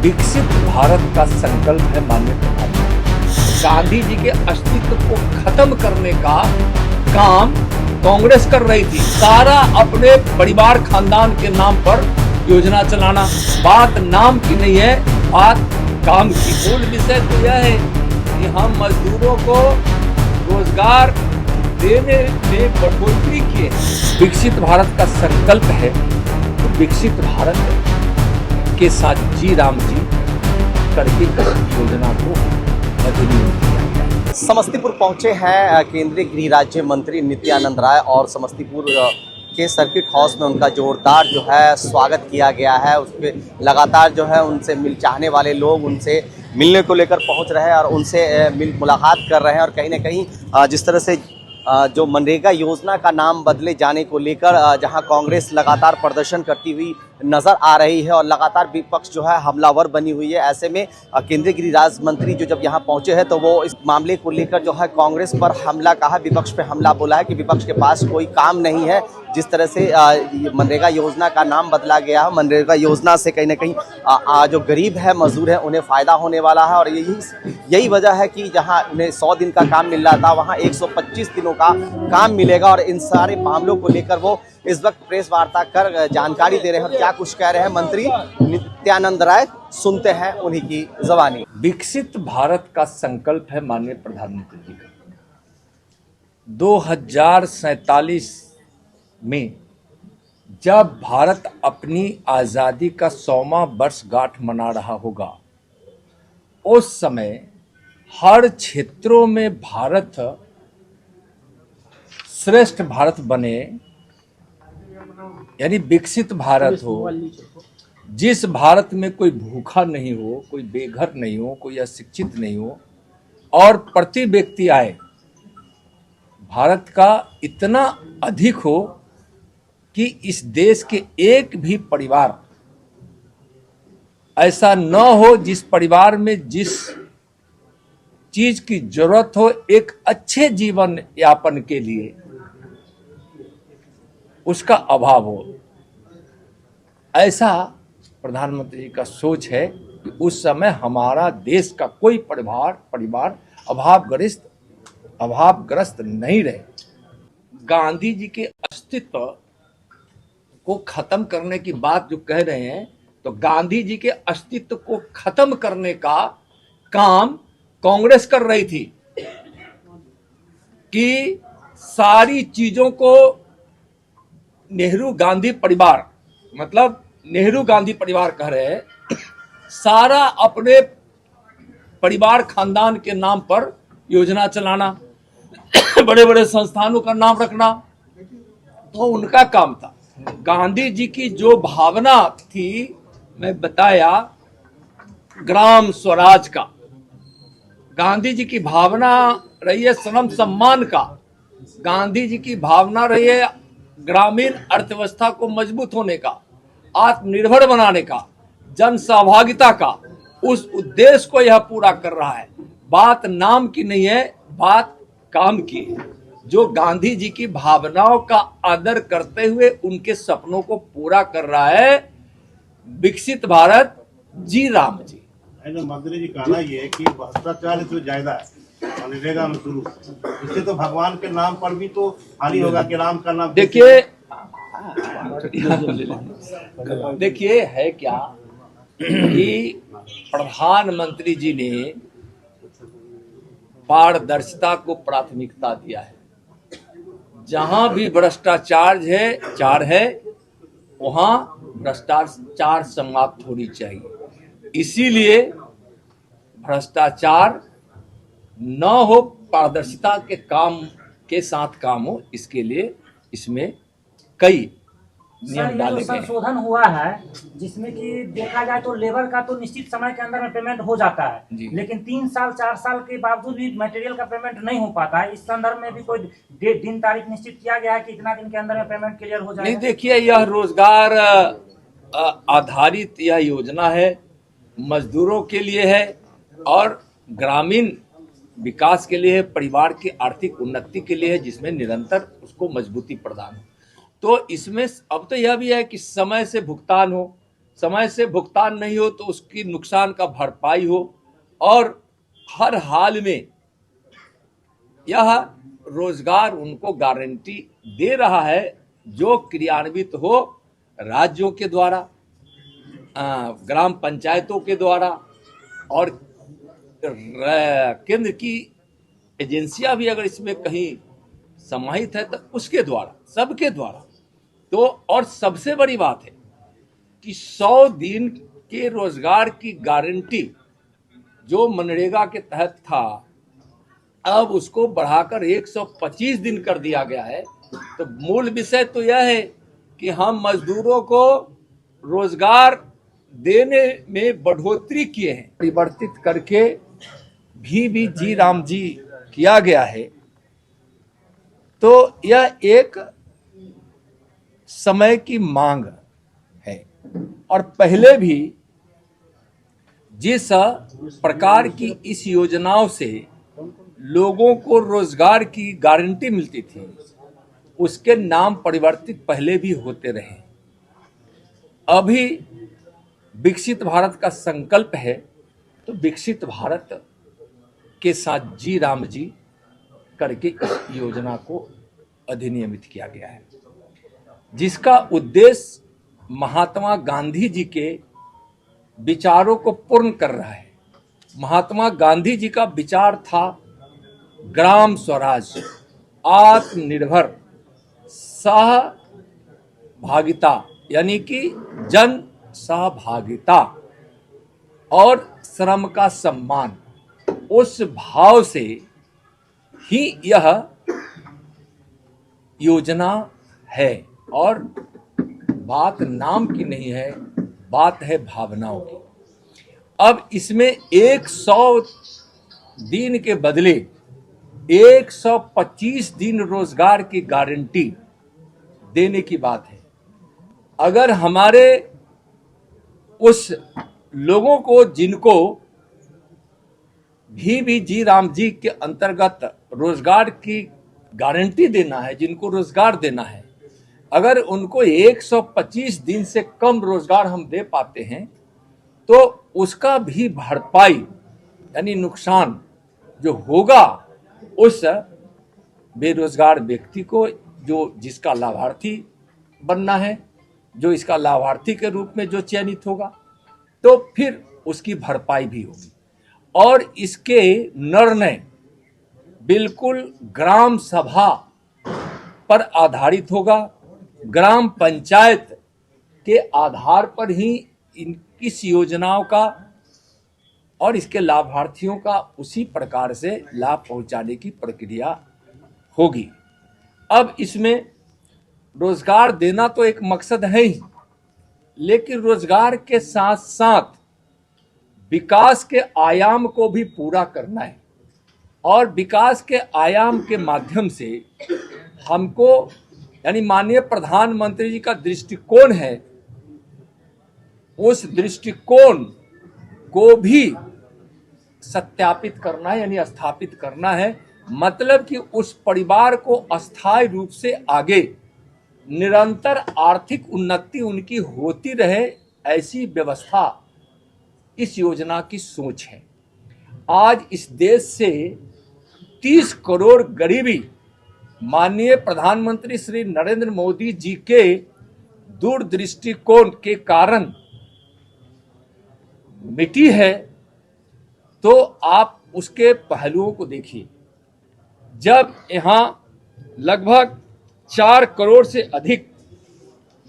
विकसित भारत का संकल्प है माननीय प्रधानमंत्री। गांधी जी के अस्तित्व को खत्म करने का काम कांग्रेस कर रही थी। सारा अपने परिवार खानदान के नाम पर योजना चलाना। बात नाम की नहीं है, बात काम की। मूल विषय तो यह है कि हम मजदूरों को रोजगार देने में बढ़ोतरी किए। विकसित भारत का संकल्प है तो विकसित भारत के साथ जी राम जी करके योजना को अधिनियम किया गया। समस्तीपुर पहुंचे हैं केंद्रीय गृह राज्य मंत्री नित्यानंद राय और समस्तीपुर के सर्किट हाउस में उनका जोरदार जो है स्वागत किया गया है। उस पर लगातार जो है उनसे चाहने वाले लोग उनसे मिलने को लेकर पहुंच रहे हैं और उनसे मुलाकात कर रहे हैं। और कहीं ना कहीं जिस तरह से जो मनरेगा योजना का नाम बदले जाने को लेकर जहां कांग्रेस लगातार प्रदर्शन करती हुई नज़र आ रही है और लगातार विपक्ष जो है हमलावर बनी हुई है, ऐसे में केंद्रीय गृह राज्य मंत्री जो जब यहां पहुंचे हैं तो वो इस मामले को लेकर जो है कांग्रेस पर हमला कहा, विपक्ष पे हमला बोला है कि विपक्ष के पास कोई काम नहीं है। जिस तरह से मनरेगा योजना का नाम बदला गया है, मनरेगा योजना से कहीं ना कहीं जो गरीब है, मजदूर है, उन्हें फ़ायदा होने वाला है। और यही वजह है कि जहां उन्हें 100 दिन का काम मिल रहा था वहां 125 दिनों का काम मिलेगा। और इन सारे मामलों को लेकर वो इस वक्त प्रेस वार्ता कर जानकारी दे रहे हैं। और क्या कुछ कह रहे हैं मंत्री नित्यानंद राय, सुनते हैं उन्हीं की ज़बानी। विकसित भारत का संकल्प है माननीय प्रधानमंत्री जी का। 2047 में जब भारत अपनी आज़ादी का 100वां वर्षगांठ मना रहा होगा, उस समय हर क्षेत्रों में भारत श्रेष्ठ भारत बने, यानी विकसित भारत हो, जिस भारत में कोई भूखा नहीं हो, कोई बेघर नहीं हो, कोई अशिक्षित नहीं हो और प्रति व्यक्ति आय भारत का इतना अधिक हो कि इस देश के एक भी परिवार ऐसा न हो जिस परिवार में जिस चीज की जरूरत हो एक अच्छे जीवन यापन के लिए उसका अभाव हो। ऐसा प्रधानमंत्री जी का सोच है कि उस समय हमारा देश का कोई परिवार अभावग्रस्त नहीं रहे। गांधी जी के अस्तित्व को खत्म करने की बात जो कह रहे हैं, तो गांधी जी के अस्तित्व को खत्म करने का काम कांग्रेस कर रही थी कि सारी चीजों को नेहरू गांधी परिवार, मतलब नेहरू गांधी परिवार कह रहे हैं, सारा अपने परिवार खानदान के नाम पर योजना चलाना, बड़े बड़े संस्थानों का नाम रखना, तो उनका काम था। गांधी जी की जो भावना थी, मैं बताया, ग्राम स्वराज का, गांधी जी की भावना रही है श्रम सम्मान का, गांधी जी की भावना रही है ग्रामीण अर्थव्यवस्था को मजबूत होने का, आत्मनिर्भर बनाने का, जन सहभागिता का। उस उद्देश्य को यह पूरा कर रहा है। बात नाम की नहीं है, बात काम की है। जो गांधी जी की भावनाओं का आदर करते हुए उनके सपनों को पूरा कर रहा है विकसित भारत जी राम जी। मंत्री जी कहना ये है कि भ्रष्टाचार जो ज्यादा है मनरेगा में शुरू, इससे तो भगवान के नाम पर भी तो हानि होगा कि राम का नाम। देखिए है क्या कि प्रधानमंत्री जी ने पारदर्शिता को प्राथमिकता दिया है। जहां भी भ्रष्टाचार है वहां भ्रष्टाचार समाप्त होनी चाहिए। इसीलिए भ्रष्टाचार न हो, पारदर्शिता के काम के साथ काम हो, इसके लिए इसमें कई नियम डाले गए। संशोधन हुआ है जिसमें कि देखा जाए तो लेबर का तो निश्चित समय के अंदर में पेमेंट हो जाता है, लेकिन 3 साल 4 साल के बावजूद भी मटेरियल का पेमेंट नहीं हो पाता है। इस संदर्भ में भी कोई दिन तारीख निश्चित किया गया है कि इतना दिन के अंदर में पेमेंट क्लियर हो जाए? नहीं, देखिए यह रोजगार आधारित यह योजना है, मजदूरों के लिए है और ग्रामीण विकास के लिए है, परिवार की आर्थिक उन्नति के लिए है, जिसमें निरंतर उसको मजबूती प्रदान हो। तो इसमें अब तो यह भी है कि समय से भुगतान हो, समय से भुगतान नहीं हो तो उसकी नुकसान का भरपाई हो, और हर हाल में यह रोजगार उनको गारंटी दे रहा है, जो क्रियान्वित हो राज्यों के द्वारा, ग्राम पंचायतों के द्वारा, और केंद्र की एजेंसियां भी अगर इसमें कहीं समाहित है तो उसके द्वारा, सबके द्वारा। तो और सबसे बड़ी बात है कि 100 दिन के रोजगार की गारंटी जो मनरेगा के तहत था, अब उसको बढ़ाकर 125 दिन कर दिया गया है। तो मूल विषय तो यह है कि हम मजदूरों को रोजगार देने में बढ़ोतरी किए हैं, परिवर्तित करके भी जी राम जी किया गया है। तो यह एक समय की मांग है, और पहले भी जिस प्रकार की इस योजनाओं से लोगों को रोजगार की गारंटी मिलती थी, उसके नाम परिवर्तित पहले भी होते रहे। अभी विकसित भारत का संकल्प है, तो विकसित भारत के साथ जी राम जी करके इस योजना को अधिनियमित किया गया है, जिसका उद्देश्य महात्मा गांधी जी के विचारों को पूर्ण कर रहा है। महात्मा गांधी जी का विचार था ग्राम स्वराज, आत्मनिर्भर, सहभागिता, यानी कि जन सहभागिता और श्रम का सम्मान। उस भाव से ही यह योजना है, और बात नाम की नहीं है, बात है भावनाओं की। अब इसमें 100 दिन के बदले 125 दिन रोजगार की गारंटी देने की बात है। अगर हमारे उस लोगों को जिनको भी जी राम जी के अंतर्गत रोजगार की गारंटी देना है, जिनको रोजगार देना है, अगर उनको 125 दिन से कम रोजगार हम दे पाते हैं, तो उसका भी भरपाई यानी नुकसान जो होगा उस बेरोजगार व्यक्ति को, जो जिसका लाभार्थी बनना है, जो इसका लाभार्थी के रूप में जो चयनित होगा, तो फिर उसकी भरपाई भी होगी। और इसके निर्णय बिल्कुल ग्राम सभा पर आधारित होगा, ग्राम पंचायत के आधार पर ही इस योजनाओं का और इसके लाभार्थियों का उसी प्रकार से लाभ पहुंचाने की प्रक्रिया होगी। अब इसमें रोजगार देना तो एक मकसद है ही, लेकिन रोजगार के साथ साथ विकास के आयाम को भी पूरा करना है, और विकास के आयाम के माध्यम से हमको, यानी माननीय प्रधानमंत्री जी का दृष्टिकोण है, उस दृष्टिकोण को भी सत्यापित करना है, यानी स्थापित करना है। मतलब कि उस परिवार को अस्थायी रूप से आगे निरंतर आर्थिक उन्नति उनकी होती रहे, ऐसी व्यवस्था इस योजना की सोच है। आज इस देश से 30 करोड़ गरीबी माननीय प्रधानमंत्री श्री नरेंद्र मोदी जी के दूरदृष्टिकोण के कारण मिटी है। तो आप उसके पहलुओं को देखिए। जब यहाँ लगभग 4 करोड़ से अधिक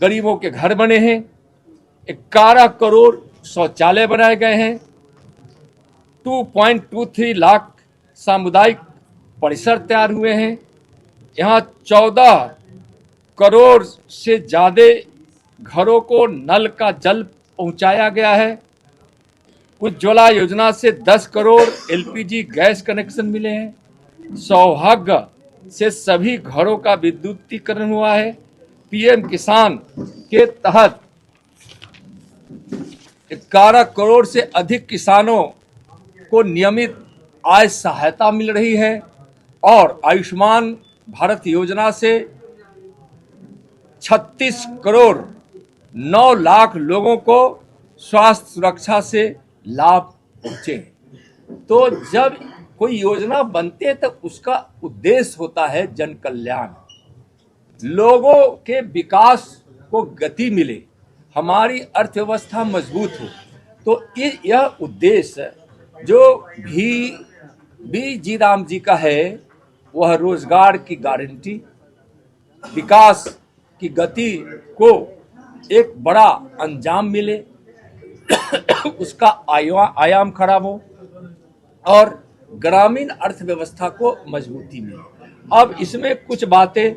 गरीबों के घर बने हैं, 11 करोड़ शौचालय बनाए गए हैं, 2.23 लाख सामुदायिक परिसर तैयार हुए हैं, यहाँ 14 करोड़ से ज़्यादा घरों को नल का जल पहुंचाया गया है, उज्ज्वला योजना से 10 करोड़ एलपीजी गैस कनेक्शन मिले हैं, सौभाग्य से सभी घरों का विद्युतीकरण हुआ है, पीएम किसान के तहत 11 करोड़ से अधिक किसानों को नियमित आय सहायता मिल रही है, और आयुष्मान भारत योजना से 36 करोड़ 9 लाख लोगों को स्वास्थ्य सुरक्षा से लाभ पहुंचे। तो जब कोई योजना बनती है तो उसका उद्देश्य होता है जन कल्याण, लोगों के विकास को गति मिले, हमारी अर्थव्यवस्था मजबूत हो। तो यह उद्देश्य जो भी जी राम जी का है वह रोजगार की गारंटी, विकास की गति को एक बड़ा अंजाम मिले, उसका आयाम खड़ा हो और ग्रामीण अर्थव्यवस्था को मजबूती मिले। अब इसमें कुछ बातें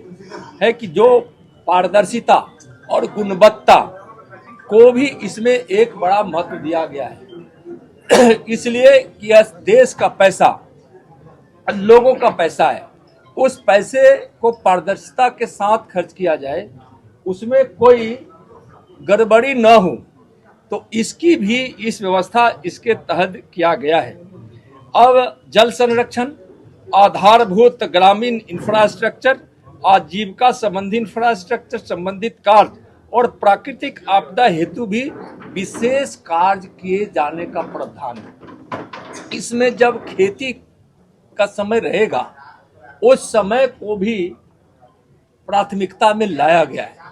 है कि जो पारदर्शिता और गुणवत्ता को भी इसमें एक बड़ा महत्व दिया गया है। इसलिए कि यह देश का पैसा, लोगों का पैसा है, उस पैसे को पारदर्शिता के साथ खर्च किया जाए, उसमें कोई गड़बड़ी न हो, तो इसकी भी इस व्यवस्था इसके तहत किया गया है। अब जल संरक्षण, आधारभूत ग्रामीण इंफ्रास्ट्रक्चर, आजीविका संबंधी इंफ्रास्ट्रक्चर, संबंधित कार्य और प्राकृतिक आपदा हेतु भी विशेष कार्य किए जाने का प्रावधान है। इसमें जब खेती का समय रहेगा उस समय को भी प्राथमिकता में लाया गया है।